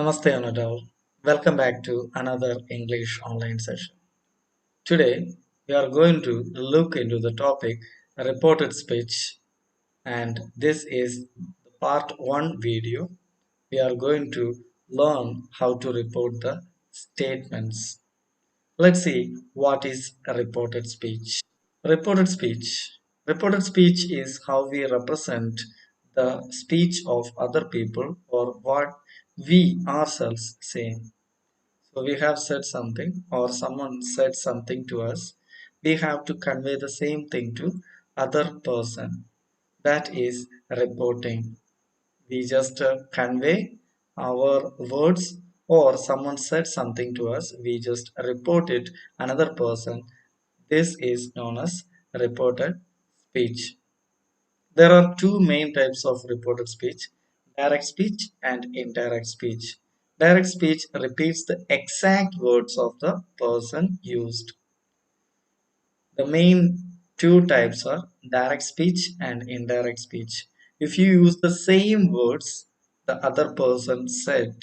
Namaste Anadol. Welcome back to another English online session. Today we are going to look into the topic reported speech, and this is the part 1 video. We are going to learn how to report the statements. Let's see what is a reported speech. Reported speech. Reported speech is how we represent the speech of other people or what we ourselves say. So we have said something or someone said something to us. We have to convey the same thing to other person. That is reporting. We just convey our words or someone said something to us. We just report it another person. This is known as reported speech. There are two main types of reported speech: direct speech and indirect speech. Direct speech repeats the exact words of the person used. The main two types are direct speech and indirect speech. If you use the same words the other person said,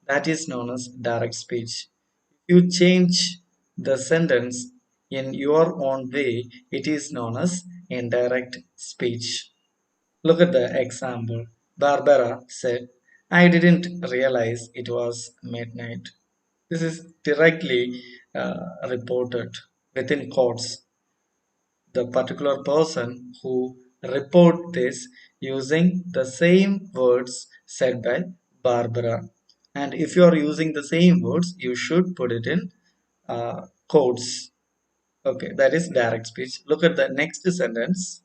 that is known as direct speech. If you change the sentence in your own way, it is known as indirect speech. Look at the example. Barbara said, I didn't realize it was midnight. This is directly reported within quotes. The particular person who report this using the same words said by Barbara. And if you are using the same words, you should put it in quotes. Okay, that is direct speech. Look at the next sentence.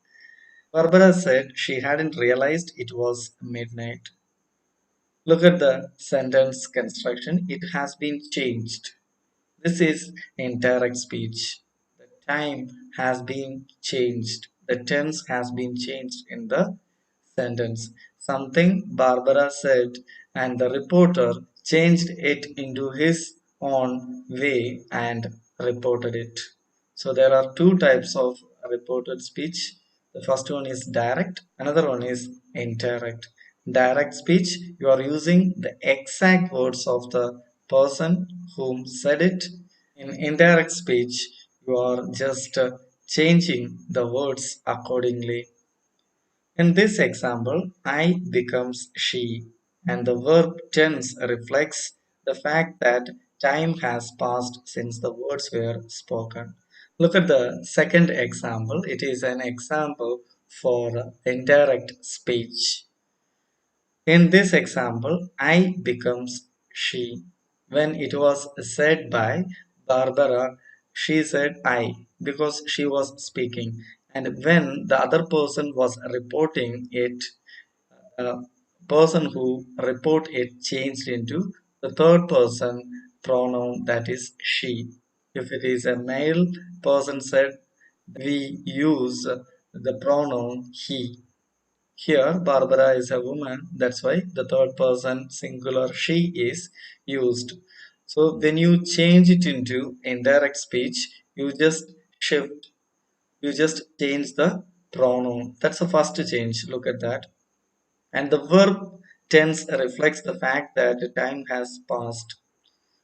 Barbara said she hadn't realized it was midnight. Look at the sentence construction. It has been changed. This is indirect speech. The time has been changed. The tense has been changed in the sentence. Something Barbara said, and the reporter changed it into his own way and reported it. So there are two types of reported speech. The first one is direct, another one is indirect. Direct speech, you are using the exact words of the person whom said it. In indirect speech, you are just changing the words accordingly. In this example, I becomes she, and the verb tense reflects the fact that time has passed since the words were spoken. Look at the second example. It is an example for indirect speech. In this example, I becomes she. When it was said by Barbara, she said I because she was speaking. And when the other person was reporting it, the person who report it changed into the third person pronoun, that is she. If it is a male person said, we use the pronoun he. Here, Barbara is a woman, that's why the third person singular she is used. So when you change it into indirect speech, you just shift, you just change the pronoun. That's the first change. Look at that. And the verb tense reflects the fact that the time has passed.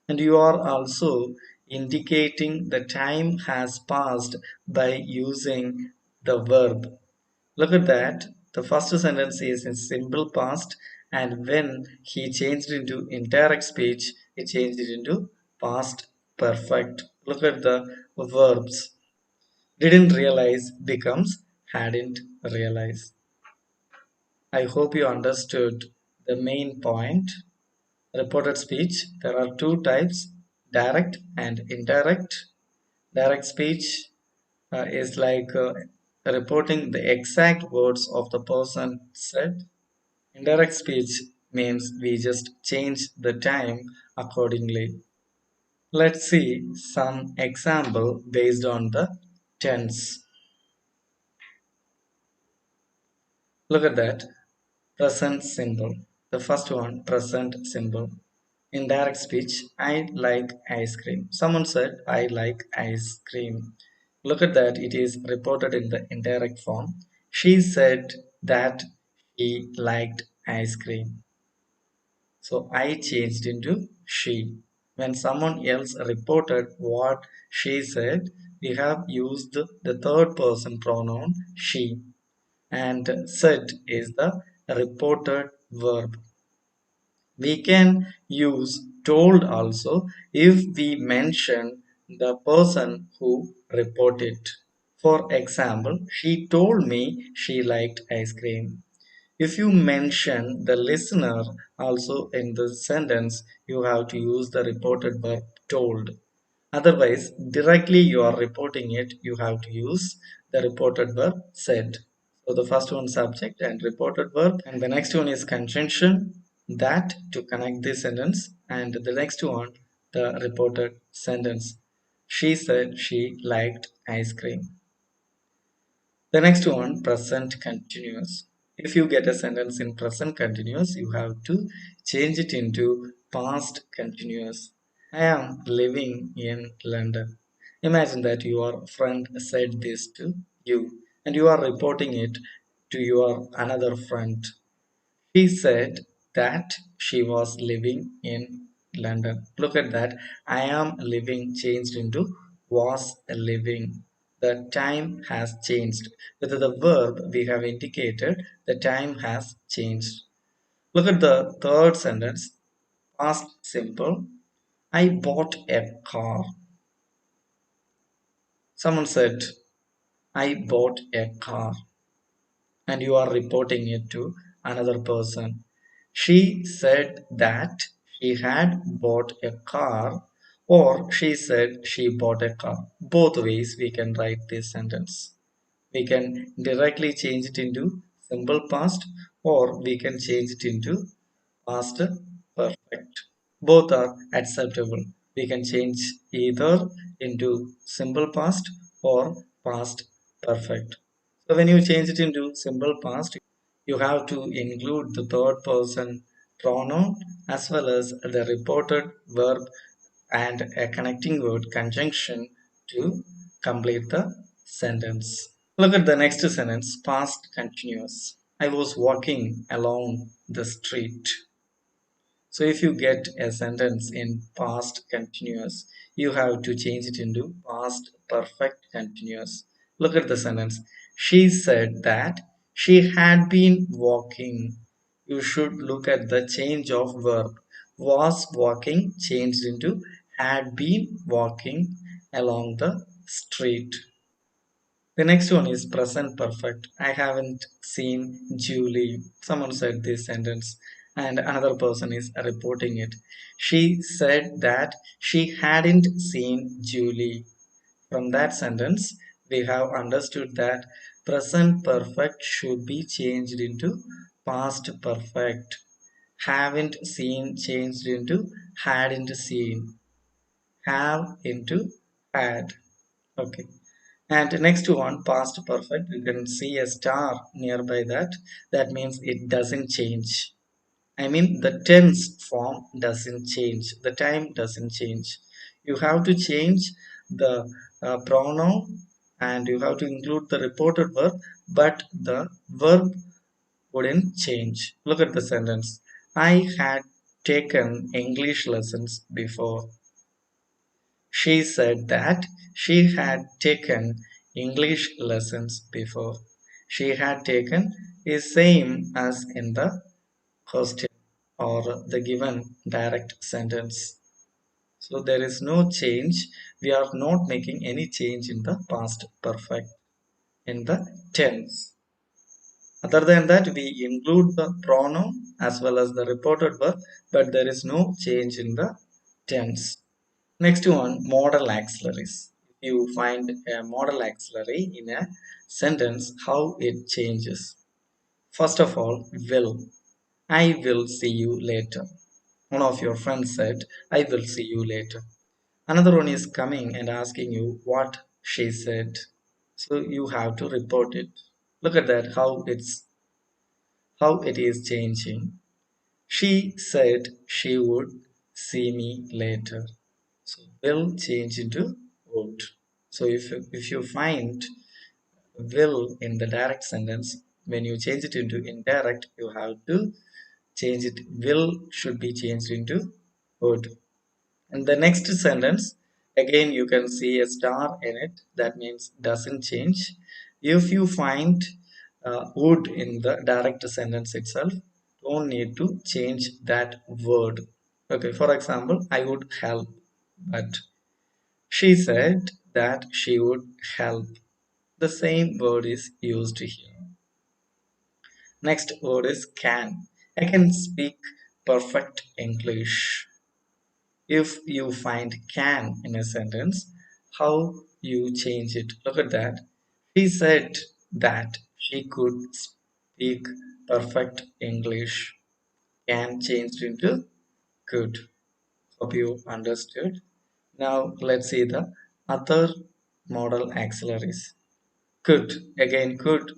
And you are also indicating the time has passed by using the verb. Look at that. The first sentence is in simple past, and when he changed into indirect speech, he changed it into past perfect. Look at the verbs. Didn't realize becomes hadn't realized. I hope you understood the main point. Reported speech. There are two types: direct and indirect. Direct speech is like reporting the exact words of the person said. Indirect speech means we just change the time accordingly. Let's see some example based on the tense. Look at that. Present simple. The first one, present simple. In direct speech, I like ice cream. Someone said, I like ice cream. Look at that, it is reported in the indirect form. She said that she liked ice cream. So I changed into she. When someone else reported what she said, we have used the third person pronoun she, and said is the reported verb. We can use told also if we mention the person who reported. For example, she told me she liked ice cream. If you mention the listener also in the sentence, you have to use the reported verb told. Otherwise, directly you are reporting it, you have to use the reported verb said. So the first one subject and reported verb, and the next one is conjunction that to connect this sentence, and the next one the reported sentence. She said she liked ice cream. The next one, present continuous. If you get a sentence in present continuous, you have to change it into past continuous. I am living in London. Imagine that your friend said this to you and you are reporting it to your another friend. She said that she was living in London. Look at that. I am living changed into was living. The time has changed. With the verb we have indicated, the time has changed. Look at the third sentence. Past simple. I bought a car. Someone said, I bought a car. And you are reporting it to another person. She said that she had bought a car, or she said she bought a car. Both ways we can write this sentence. We can directly change it into simple past, or we can change it into past perfect. Both are acceptable. We can change either into simple past or past perfect. So when you change it into simple past, you have to include the third person pronoun as well as the reported verb and a connecting word conjunction to complete the sentence. Look at the next sentence, past continuous. I was walking along the street. So if you get a sentence in past continuous, you have to change it into past perfect continuous. Look at the sentence. She said that she had been walking. You should look at the change of verb. Was walking changed into had been walking along the street. The next one is present perfect. I haven't seen Julie. Someone said this sentence, and another person is reporting it. She said that she hadn't seen Julie. From that sentence, we have understood that present perfect should be changed into past perfect. Haven't seen changed into hadn't seen. Have into had. Okay. And next one, past perfect, you can see a star nearby that. That means it doesn't change. I mean, the tense form doesn't change. The time doesn't change. You have to change the pronoun and you have to include the reported verb, but the verb wouldn't change. Look at the sentence. I had taken English lessons before. She said that she had taken English lessons before. She had taken is same as in the question or the given direct sentence. So there is no change. We are not making any change in the past perfect in the tense. Other than that, we include the pronoun as well as the reported verb, but there is no change in the tense. Next one, modal auxiliaries. If you find a modal auxiliary in a sentence, how it changes. First of all, will. I will see you later. One of your friends said, I will see you later. Another one is coming and asking you what she said. So you have to report it. Look at that, how it is changing. She said she would see me later. So will change into would. So if you find will in the direct sentence, when you change it into indirect, you have to change it. Will should be changed into would. And the next sentence, again you can see a star in it. That means doesn't change. If you find would in the direct sentence itself, don't need to change that word. Okay, for example, I would help, but she said that she would help. The same word is used here. Next word is can. I can speak perfect English. If you find can in a sentence, how you change it? Look at that. She said that she could speak perfect English. Can changed into could. Hope you understood. Now let's see the other modal auxiliaries. Could, again could,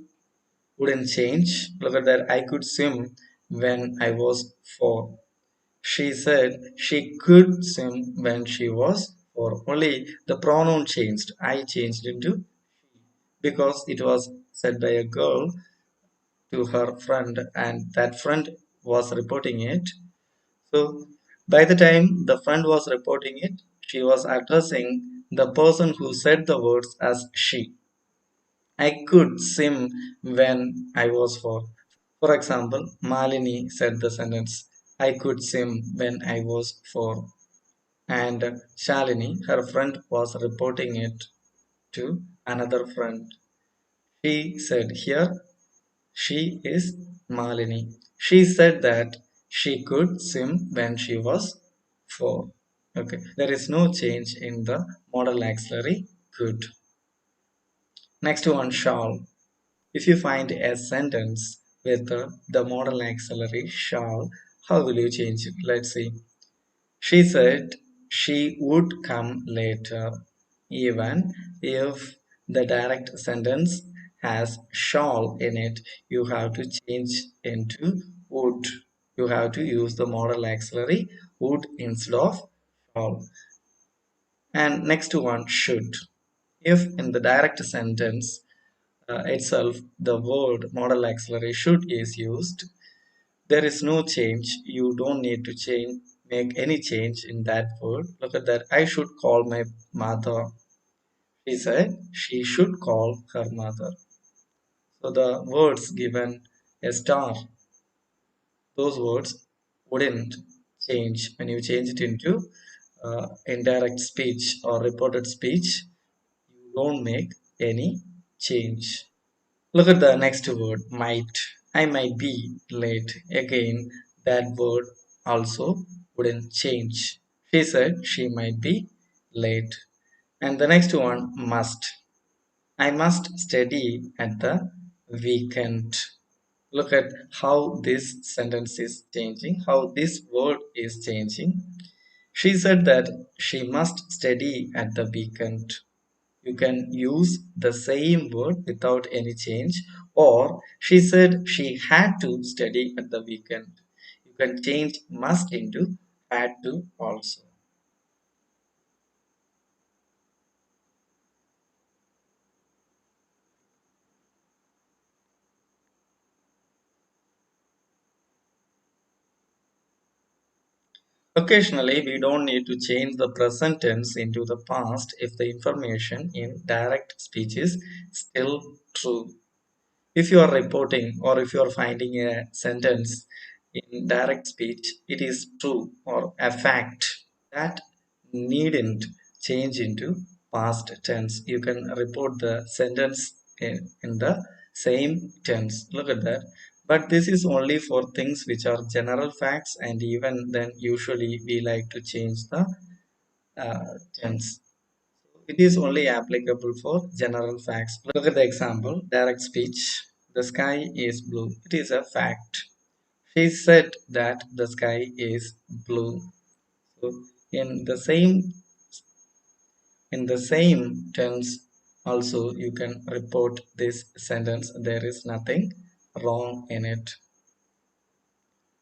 wouldn't change. Look at that. I could swim when I was 4. She said she could swim when she was 4. Only the pronoun changed. I changed into because it was said by a girl to her friend, and that friend was reporting it. So by the time the friend was reporting it, she was addressing the person who said the words as she. I could swim when I was 4. For example, Malini said the sentence, I could swim when I was 4. And Shalini, her friend, was reporting it to another friend. She said, here she is Malini. She said that she could swim when she was 4. Okay, there is no change in the modal auxiliary could. Next one, shall. If you find a sentence with the modal auxiliary shall, how will you change it? Let's see. She said she would come later. Even if the direct sentence has shall in it, you have to change into would. You have to use the modal auxiliary would instead of shall. And next one, should. If in the direct sentence itself the word modal auxiliary should is used, there is no change. You don't need to make any change in that word. Look at that. I should call my mother. She said she should call her mother. So the words given a star, those words wouldn't change when you change it into indirect speech or reported speech. You don't make any change. Look at the next word, might. I might be late. Again, that word also wouldn't change. She said she might be late. And the next one, must. I must study at the weekend. Look at how this sentence is changing, how this word is changing. She said that she must study at the weekend. You can use the same word without any change, or she said she had to study at the weekend. You can change must into had to also. Occasionally, we don't need to change the present tense into the past if the information in direct speech is still true. If you are reporting or if you are finding a sentence in direct speech, it is true or a fact that needn't change into past tense. You can report the sentence in the same tense. Look at that. But this is only for things which are general facts, and even then, usually we like to change the tense. It is only applicable for general facts. Look at the example, direct speech. The sky is blue. It is a fact. She said that the sky is blue. So in the same tense also you can report this sentence. There is nothing wrong in it.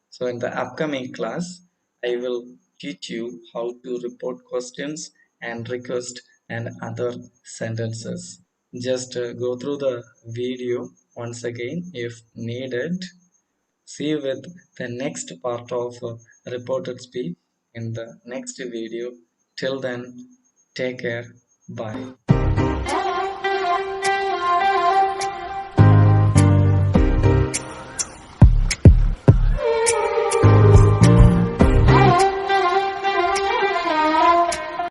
So in the upcoming class, I will teach you how to report questions and request and other sentences. Just go through the video once again if needed. See you with the next part of reported speech in the next video. Till then, take care. Bye.